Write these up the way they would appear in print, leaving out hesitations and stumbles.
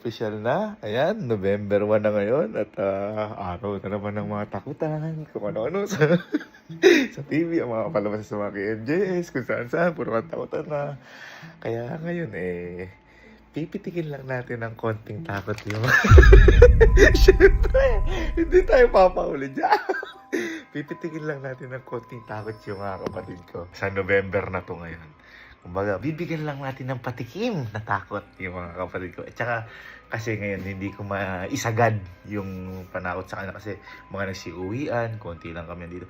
opisyal na. Ayan, November 1 na ngayon at araw na naman ng mga takutan, kung ano-ano sa, sa TV, ang mga palabas sa mga KMJS, kung saan-saan, puro mga takutan na. Kaya ngayon pipitikin lang natin ng konting takot yung Siyempre, hindi tayo papauli dyan. Pipitikin lang natin ng konting takot yung mga kapatid ko. Sa November na to ngayon. Kumbaga, bibigyan lang natin ng patikim na takot yung mga kapatid ko. At saka, kasi ngayon hindi ko maisagad yung panakot sa kanila kasi mga nagsiuwian, konti lang kami dito.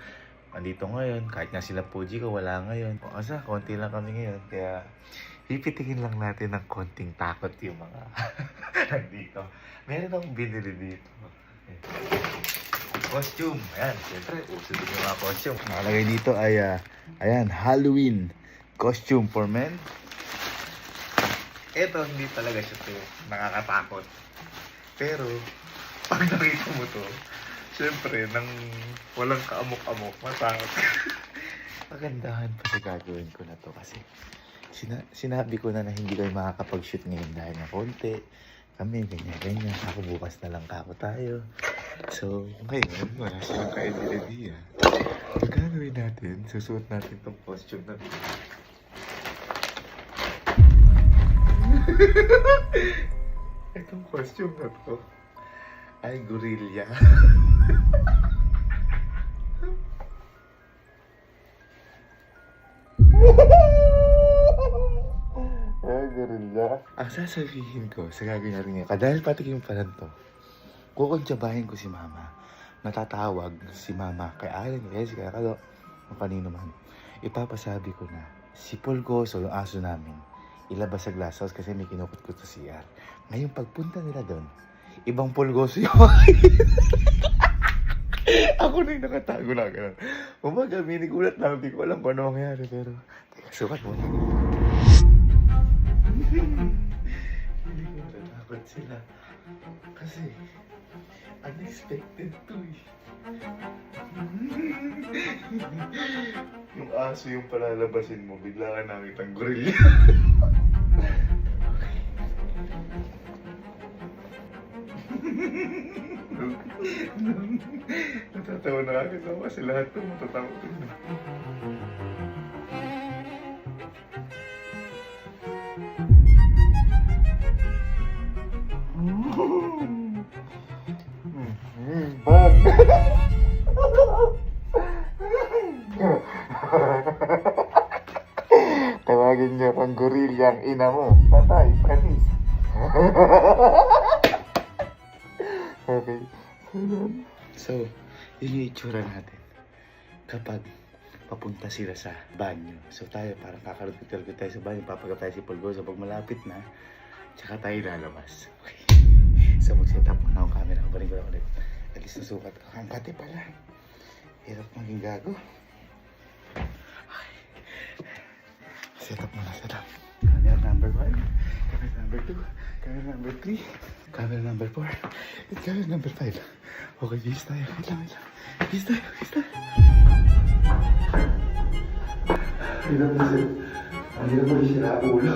Andito ngayon, kahit nga sila Puji ko, wala ngayon. O asa, konti lang kami ngayon. Kaya, pipitikin lang natin ng konting takot yung mga nandito. Meron akong binili dito. Costume. Ayan, siyempre, uso din yung mga costume. Nakalagay dito ay, ayan, Halloween costume for men. Ito, hindi talaga siya to nakakatakot. Pero, pag nakita mo to, siyempre, nang walang kaamok-amok, matakot. Magandahan pa sa gagawin ko na to kasi sinabi ko na hindi kayo makakapag-shoot ngayon dahil na konti. Kami, ganyan-ganyan. Ako bukas na lang kako tayo. So, ngayon, wala silang ka-idea. Ang gagawin natin, susuot natin itong costume na itong costume na to ay gorilla. Gorilla. Ang sasabihin ko sa gagawin natin ngayon, dahil patikim pa lang to, kukuntsabahin ko si Mama. Natatawag si Mama kay Alan, kay Jessica, kaya kung kanino man. Ipapasabi ko na si Pulgoso, yung aso namin, ilabas sa glass house kasi may kinukot ko sa CR. Ngayon pagpunta nila doon, ibang Pulgoso yung ako na yung nakatago na gano'n. Umaga, minigulat lang, hindi ko alam kung ano mangyari, pero sukat mo na. Hindi ko natatakot sila. Kasi, unexpected to eh. Yung aso yung palalabasin mo, bigla ka nakita ang gorilla. Natatawa na agad ako kasi lahat ito matatakot na. Bang! Tawagin niyo ang gorilla ang ina mo. Patay, panis. Okay. So, yun yung itsura natin kapag papunta sila sa banyo. So tayo parang kakarot-karot tayo sa banyo, papagap tayo si Pulgoso pag malapit na, tsaka tayo lalabas. Okay. So mag-set up muna ang camera, kaparin ko lang ulit. At least nasukat ko. Ang pati pala. Hirap maging gago. Okay. Set up muna, set up. Camera number 1, camera number 2, camera number 3, camera number 4, at camera number 5. Okay, bis tayo. Wait lang. Bis tayo. Hirap na sila ulo.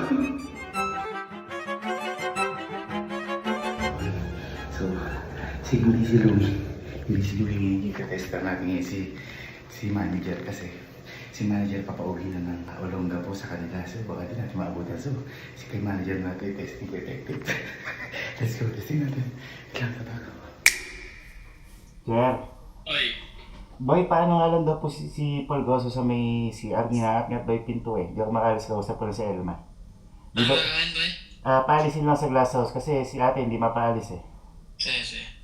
So, siguro si Louie. Hindi si Louie ngayon yung katesta natin ngayon si manager kasi si manager papauwi na ng Olonga po sa kanila. So, baka din natin maabutan. So, si kay manager natin testing ko effective. Let's go, testing natin. Kailangan tatago. Jer. Oy. Boy, paano nga lang daw po si Pulgoso sa may CR niya at ba yung pinto eh. Di ako makalis ka usap ko lang si Elma. Di ba? Boy? Paalisin lang sa glass house kasi si ate hindi mapaalis eh. Sige.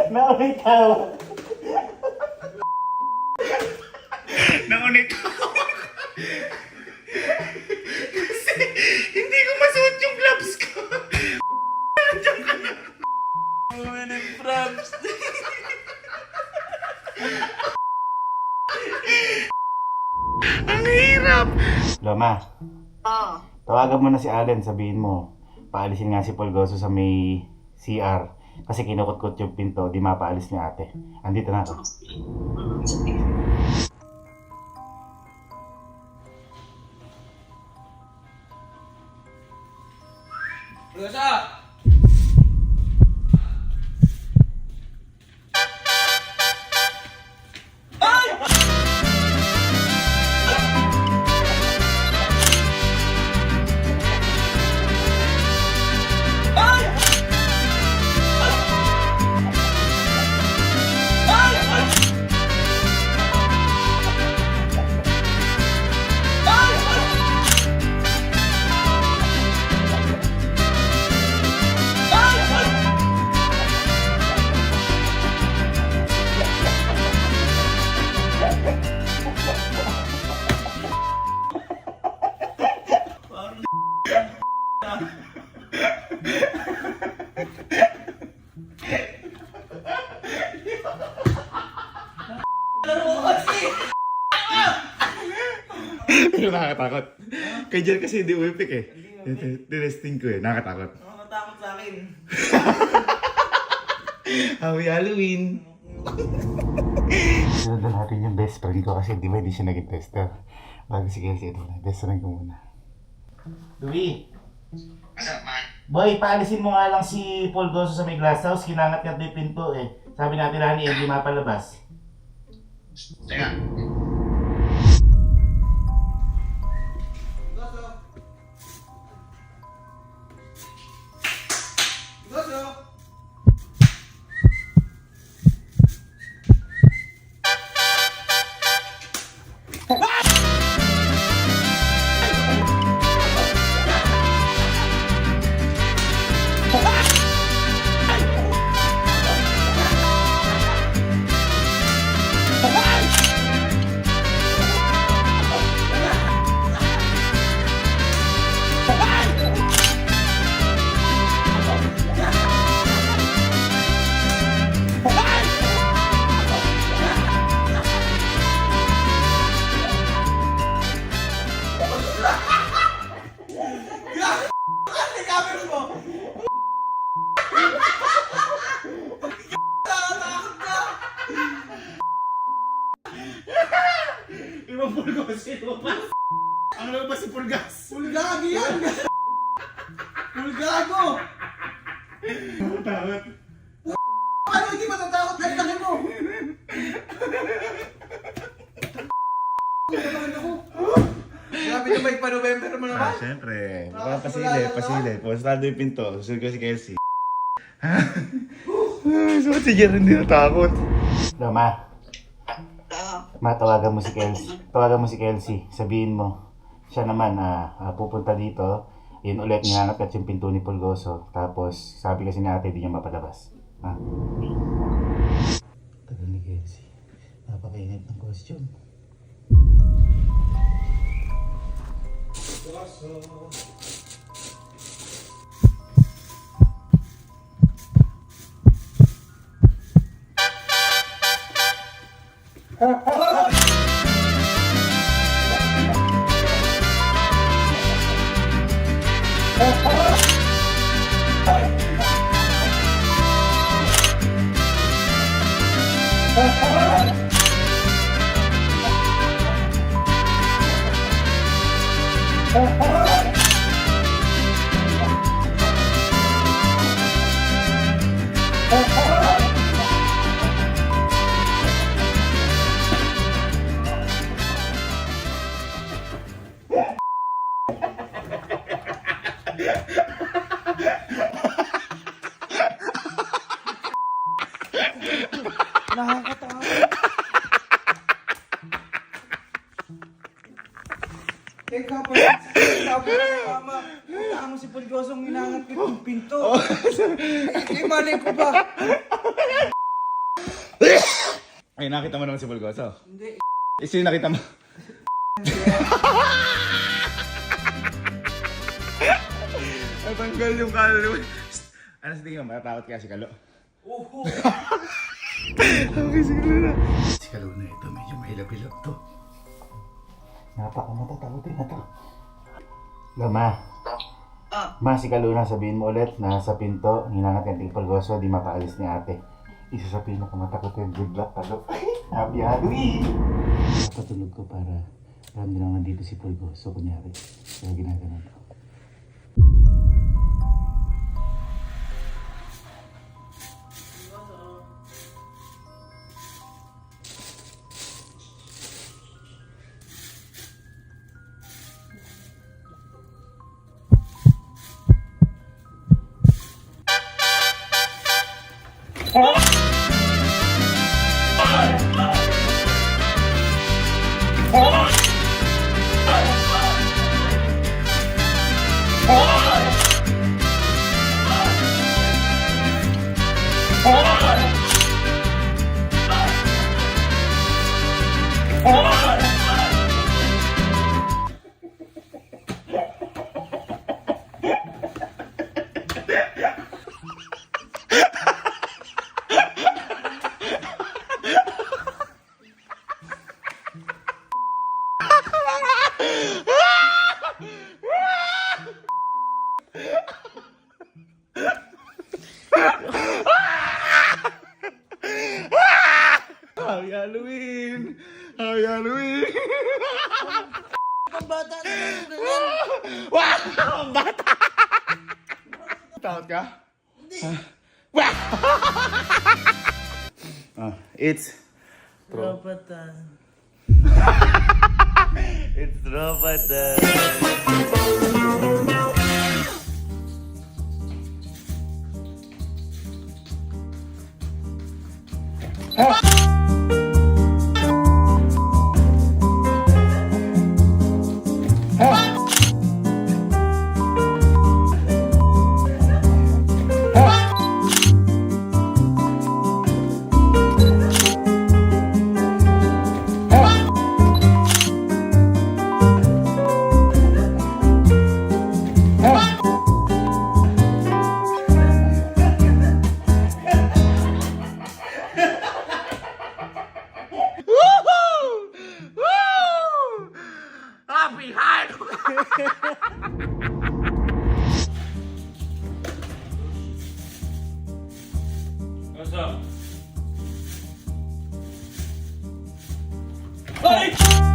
Naulit tawa. Loma, Oo. tawagan mo na si Allen, sabihin mo, paalisin nga si Pulgoso sa may CR. Kasi kinukot-kot yung pinto, di mapaalis ni ate. Andito na ako. Sige. Pero nakakatakot. Kay Jan kasi hindi umipik eh. Tinesting ko eh, nakakatakot. Nakakatakot sa akin. Happy Halloween! Sunod na natin yung best friend ko kasi di ba hindi siya naging tester. Bago si Kelsey, ito na. Best friend ko muna. Louie! Boy, paalisin mo nga lang si Pulgoso sa may glass house. Kinangat-ngat na yung pinto eh. Sabi natin na hindi mapalabas. Teka. Ibang Pulgoso ito pa. Ang lalo ba si Pulgas? Pulgado yan! Pulgado! Takot. Ano hindi matatakot? Ang laki mo! Naman ako. Grabe na ba yung pa-November mo naman? Siyempre. Pasile. Postado yung pinto. Susunod ko si Kelsey. So, si Jan hindi natakot. Loma, Oo. matawagan mo si Kelsey. Tawagan mo si Kelsey. Sabihin mo, siya naman pupunta dito. Yun ulit, ninangat yung pinto ni Pulgoso. Tapos, sabi kasi ni ate, di niya mapalabas. Ha? Tagal ni Kelsey. Napakainit ng costume. Nakakatakot. Teka pa. Sabi ko mama, punta mo si Pulgosong inangat ko yung pinto. Eh, malay ko ba? Ay, nakita mo naman si Pulgoso. Hindi. Sino nakita mo? Natanggal yung kalo. Ano sa tingin mo? Matatakot kaya si Kalo? Oo. Okay, sige na. Si Kalo na ito, medyo mahilap-hilap to. Napaka-matatakotin na to. Lama, Ah, ma, si Kaluna, sabihin mo ulit na sa pinto, hinangat yung tipol goso, di mapaalis ni ate. Isa sa pinakamatakotin, good luck, talo. Happy Halloween! Napatulog ko para alam din lang nandito si Pulgoso, kunyari. Kaya ginaganon ko. Happy Halloween! Happy Halloween! ang bata na lang ganyan. Wow! Ang bata! Takot ka? Hindi. Wow! It's Tropatan. It's Tropatan. Happy Halloween! What's up? Hey!